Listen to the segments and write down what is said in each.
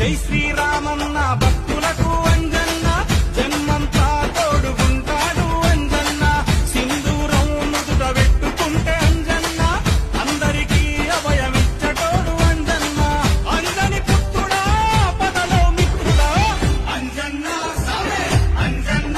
జై శ్రీరామన్న భక్తులకు అంజన్న జన్మంతా తోడుకుంటాడు అంజన్న సింధూరం నుదుట పెట్టుకుంటే అంజన్న అందరికీ అభయమిచ్చటోడు అంజన్న అంజని పుత్రుడా పదలో మిత్రుడా అంజన్న సరే అంజన్న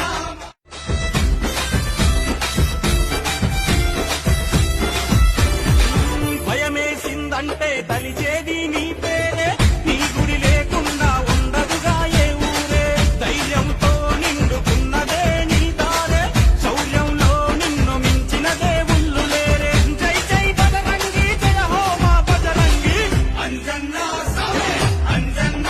భయమేసిందంటే తలిచేది నీ పేరే నీ గుడి లేకుండా ఉండదుగా ఏ ఊరే ధైర్యంతో నిండుకున్నదే నీ దారే శౌర్యంలో నిన్ను మించినదే ఉల్లు లేరే జై జై బజరంగి జయ హో మా బజరంగి అంజన్న సరే అంజన్న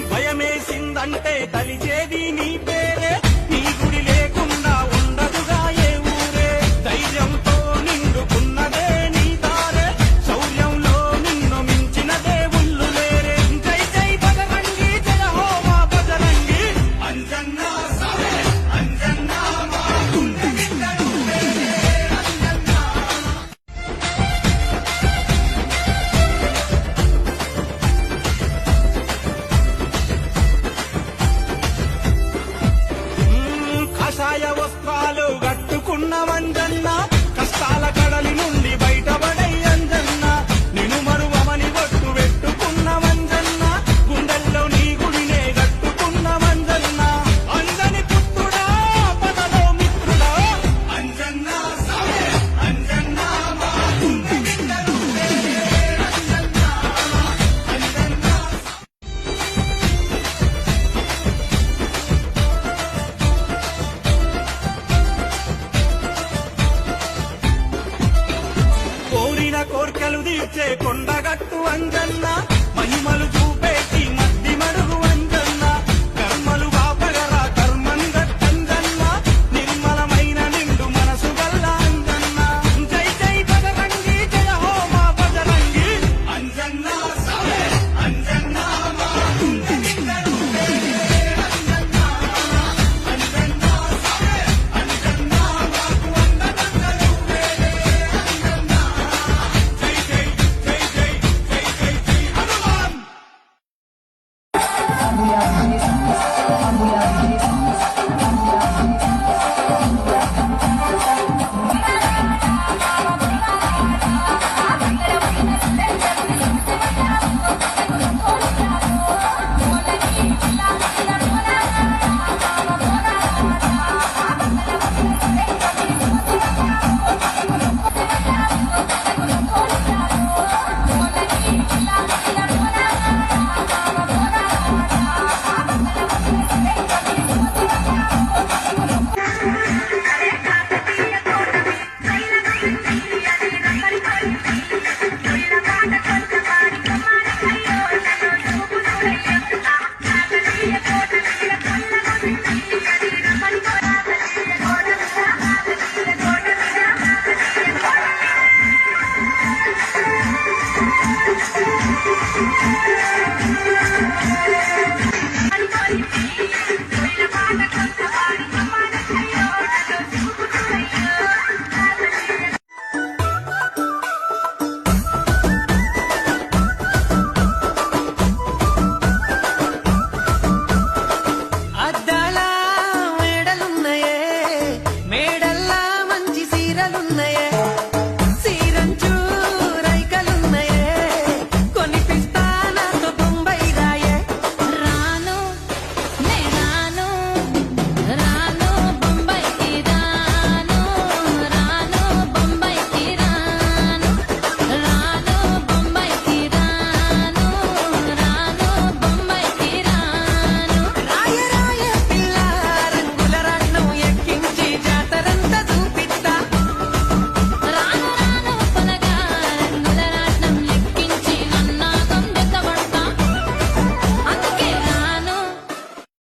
భయమేసిందంటే తలిచేది నీ పేరే నీ గుడి లేకుండా ఉండదుగా ఏ ఊరే ధైర్యంతో నిండుకున్నదే నీ దారే శౌర్యంలో నిన్ను మించినదే ఉల్లు లేరే జై జై బజరంగి జయ హో మా బజరంగి అంజన్న సరే అంజన్న మా గుండె గిట్టను కాషాయ వస్త్రాలు కట్టుకున్న అంజన్న కష్టాల కడలి నుండి బయటపడే అంజన్న నిన్ను మరువమని ఒట్టు పెట్టుకున్న అంజన్న గుండెల్లో నీ గుడినే కట్టుకున్న అంజన్న అంజని పుత్రుడా పదలో మిత్రుడా అంజన్న సరే అంజన్న మా గుండె గిట్టను అంజన్న అంజన్న కోరిన కోర్కెలు తీర్చే కొండగట్టు అంజన్న మహిమలు చూపేటి మద్ది మడుగు అంజన్న కర్మలు బాపగరా కర్మంగట్టంజన్న నిర్మలమైన నిండు మనసు గల్ల అంజన్న జై జై బజరంగి జయ హో మా బజరంగి అంజన్న సరే అంజన్న మా గుండె గిట్టను అంజన్న అంజన్న సరే అంజన్న మాకు అండదండలు అంజన్న జై జై జై జై జై జై జై హనుమాన్ Thank you.